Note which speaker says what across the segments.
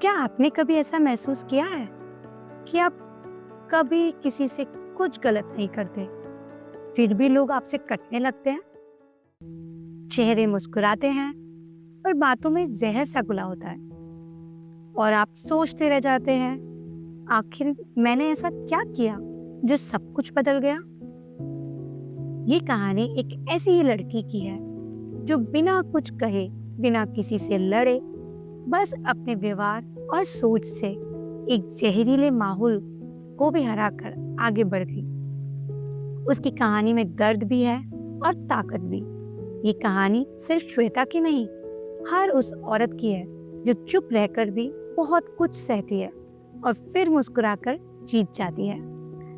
Speaker 1: क्या आपने कभी ऐसा महसूस किया है कि आप कभी किसी से कुछ गलत नहीं करते, फिर भी लोग आपसे कटने लगते हैं? चेहरे मुस्कुराते हैं पर बातों में जहर सा घुला होता है और आप सोचते रह जाते हैं, आखिर मैंने ऐसा क्या किया जो सब कुछ बदल गया? ये कहानी एक ऐसी ही लड़की की है जो बिना कुछ कहे, बिना किसी से लड़े, बस अपने व्यवहार और सोच से एक जहरीले माहौल को भी हराकर आगे बढ़ गई। उसकी कहानी में दर्द भी है और ताकत भी। ये कहानी सिर्फ श्वेता की नहीं, हर उस औरत की है जो चुप रहकर भी बहुत कुछ सहती है और फिर मुस्कुराकर जीत जाती है।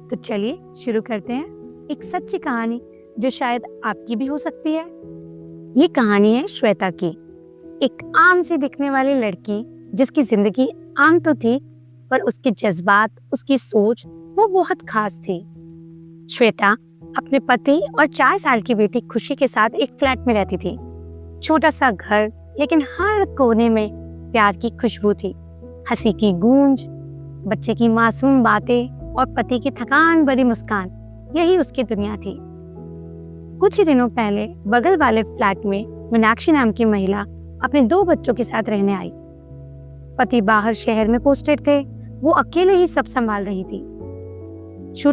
Speaker 1: तो चलिए शुरू करते हैं एक सच्ची कहानी जो शायद आपकी भी हो सकती है। ये कहानी है श्वेता की, एक आम सी दिखने वाली लड़की जिसकी जिंदगी आम तो थी पर उसके जज्बात, उसकी सोच वो बहुत खास थी। श्वेता अपने पति और 4 साल की बेटी खुशी के साथ एक फ्लैट में रहती थी। छोटा सा घर, लेकिन हर कोने में प्यार की खुशबू थी, हंसी की गूंज, बच्चे की मासूम बातें और पति की थकान भरी मुस्कान। यही उसकी दुनिया थी। कुछ ही दिनों पहले बगल वाले फ्लैट में मीनाक्षी नाम की महिला अपने 2 बच्चों के साथ रहने आई। पति बाहर शहर में पोस्टेड थे, वो अकेले ही सब संभाल रही थी।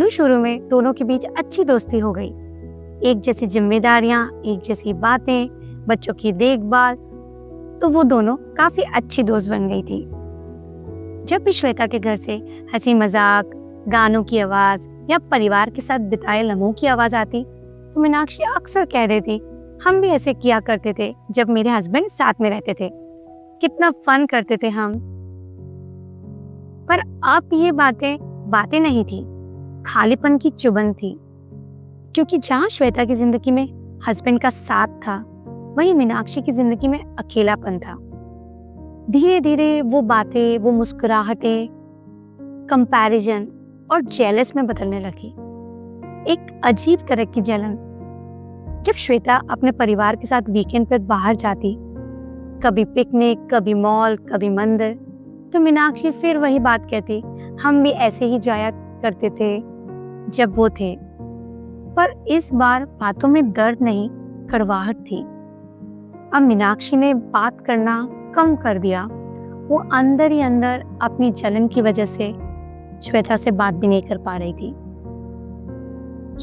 Speaker 1: शुरू में दोनों के बीच अच्छी दोस्ती हो गई। एक जैसी जिम्मेदारियां, एक जैसी बातें, बच्चों की देखभाल, तो वो दोनों काफी अच्छी दोस्त बन गई थी। जब भी श्वेता के घर से हंसी मजाक, गानों की आवाज या परिवार के साथ बिताए लम्हों की आवाज आती, तो मीनाक्षी अक्सर कह देती, हम भी ऐसे किया करते थे जब मेरे हस्बैंड साथ में रहते थे, कितना फन करते थे हम। पर अब ये बातें नहीं थी, खालीपन की चुभन थी। क्योंकि जहां श्वेता की जिंदगी में हस्बैंड का साथ था, वहीं मीनाक्षी की जिंदगी में अकेलापन था। धीरे धीरे वो बातें, वो मुस्कुराहटें कंपैरिजन और जेलस में बदलने लगी। एक अजीब तरह की जलन। जब श्वेता अपने परिवार के साथ वीकेंड पर बाहर जाती, कभी पिकनिक, कभी मॉल, कभी मंदिर, तो मीनाक्षी फिर वही बात कहती, हम भी ऐसे ही जाया करते थे जब वो थे। पर इस बार बातों में दर्द नहीं, कड़वाहट थी। अब मीनाक्षी ने बात करना कम कर दिया। वो अंदर ही अंदर अपनी जलन की वजह से श्वेता से बात भी नहीं कर पा रही थी।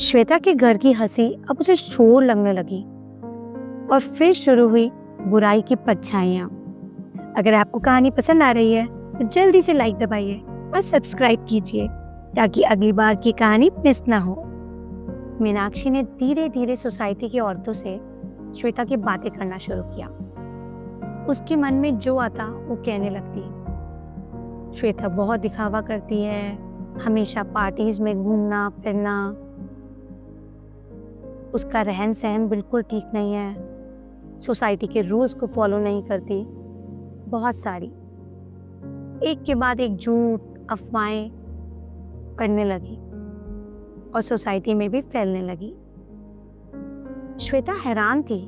Speaker 1: श्वेता के घर की हंसी अब उसे शोर लगने लगी और फिर शुरू हुई बुराई की परछाइयां। अगर आपको कहानी पसंद आ रही है तो जल्दी से लाइक दबाइए और सब्सक्राइब कीजिए ताकि अगली बार की कहानी मिस ना हो। मीनाक्षी ने धीरे धीरे सोसाइटी की औरतों से श्वेता की बातें करना शुरू किया। उसके मन में जो आता वो कहने लगती। श्वेता बहुत दिखावा करती है, हमेशा पार्टीज में घूमना फिरना, उसका रहन सहन बिल्कुल ठीक नहीं है, सोसाइटी के रूल्स को फॉलो नहीं करती। बहुत सारी एक के बाद एक झूठ, अफवाहें पढ़ने लगी और सोसाइटी में भी फैलने लगी। श्वेता हैरान थी,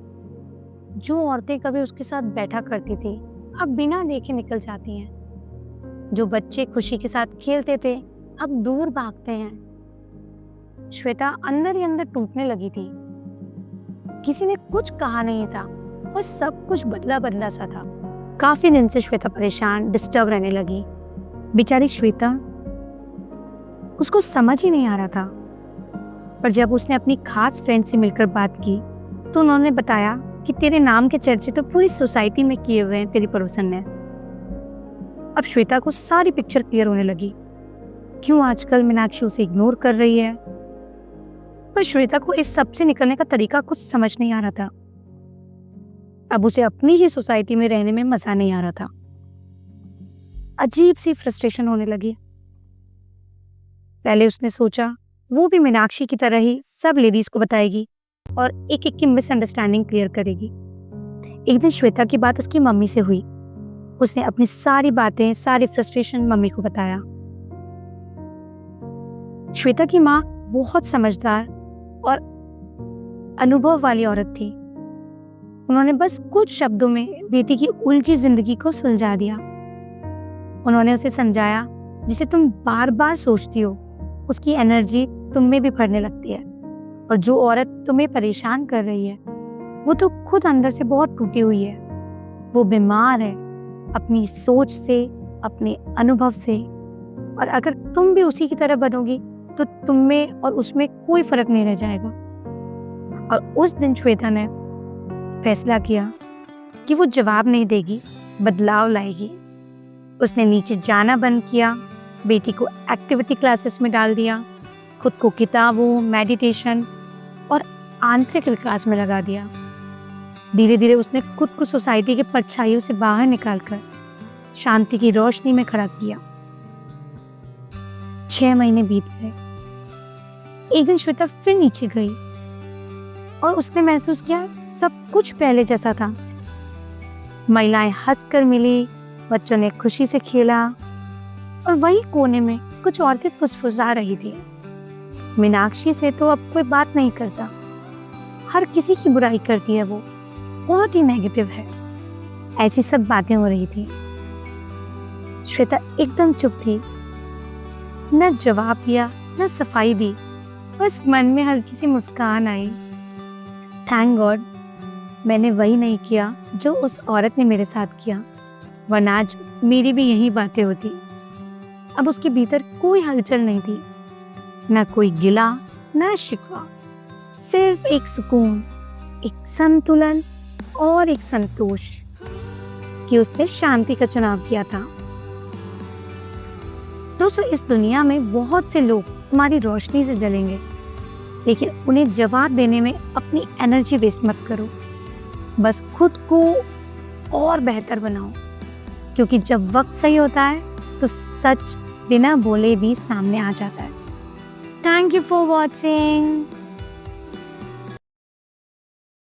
Speaker 1: जो औरतें कभी उसके साथ बैठा करती थी अब बिना देखे निकल जाती हैं। जो बच्चे खुशी के साथ खेलते थे अब दूर भागते हैं। श्वेता अंदर ही अंदर टूटने लगी थी। किसी ने कुछ कहा नहीं था और सब कुछ बदला बदला सा था। काफी दिन से श्वेता परेशान, डिस्टर्ब रहने लगी। बेचारी श्वेता, उसको समझ ही नहीं आ रहा था। पर जब उसने अपनी खास फ्रेंड से मिलकर बात की तो उन्होंने बताया कि तेरे नाम के चर्चे तो पूरी सोसाइटी में किए हुए हैं तेरी पड़ोसन ने। अब श्वेता को सारी पिक्चर क्लियर होने लगी। क्यों आजकल मीनाक्षी उसे इग्नोर कर रही है। पर श्वेता को इस सब से निकलने का तरीका कुछ समझ नहीं आ रहा था। अब उसे अपनी ही सोसाइटी में रहने में मजा नहीं आ रहा था। अजीब सी फ्रस्ट्रेशन होने लगी। पहले उसने सोचा वो भी मीनाक्षी की तरह ही सब लेडीज को बताएगी और एक एक की मिसअंडरस्टैंडिंग क्लियर करेगी। एक दिन श्वेता की बात उसकी मम्मी से हुई। उसने अपनी सारी बातें, सारी फ्रस्ट्रेशन मम्मी को बताया। श्वेता की माँ बहुत समझदार और अनुभव वाली औरत थी। उन्होंने बस कुछ शब्दों में बेटी की उलझी जिंदगी को सुलझा दिया। उन्होंने उसे समझाया, जिसे तुम बार बार सोचती हो उसकी एनर्जी तुम में भी भरने लगती है। और जो औरत तुम्हें परेशान कर रही है वो तो खुद अंदर से बहुत टूटी हुई है। वो बीमार है अपनी सोच से, अपने अनुभव से। और अगर तुम भी उसी की तरह बनोगी तो तुम में और उसमें कोई फर्क नहीं रह जाएगा। और उस दिन श्वेता ने फैसला किया कि वो जवाब नहीं देगी, बदलाव लाएगी। उसने नीचे जाना बंद किया, बेटी को एक्टिविटी क्लासेस में डाल दिया, खुद को किताबों, मेडिटेशन और आंतरिक विकास में लगा दिया। धीरे धीरे उसने खुद को सोसाइटी के परछाइयों से बाहर निकालकर शांति की रोशनी में खड़ा किया। 6 महीने बीत गए। एक दिन श्वेता फिर नीचे गई और उसने महसूस किया सब कुछ पहले जैसा था। महिलाएं हंसकर मिली, बच्चों ने खुशी से खेला और वही कोने में कुछ औरतें फुसफुसा रही थी। मीनाक्षी से तो अब कोई बात नहीं करता, हर किसी की बुराई करती है, वो बहुत ही नेगेटिव है। ऐसी सब बातें हो रही थी। श्वेता एकदम चुप थी, न जवाब दिया न सफाई दी, बस मन में हल्की सी मुस्कान आई। थैंक गॉड मैंने वही नहीं किया जो उस औरत ने मेरे साथ किया, वरना आज मेरी भी यही बातें होती। अब उसके भीतर कोई हलचल नहीं थी, न कोई गिला न शिकवा, सिर्फ एक सुकून, एक संतुलन और एक संतोष कि उसने शांति का चुनाव किया था। दोस्तों, इस दुनिया में बहुत से लोग तुम्हारी रोशनी से जलेंगे, लेकिन उन्हें जवाब देने में अपनी एनर्जी वेस्ट मत करो। बस खुद को और बेहतर बनाओ, क्योंकि जब वक्त सही होता है तो सच बिना बोले भी सामने आ जाता है। Thank you for watching.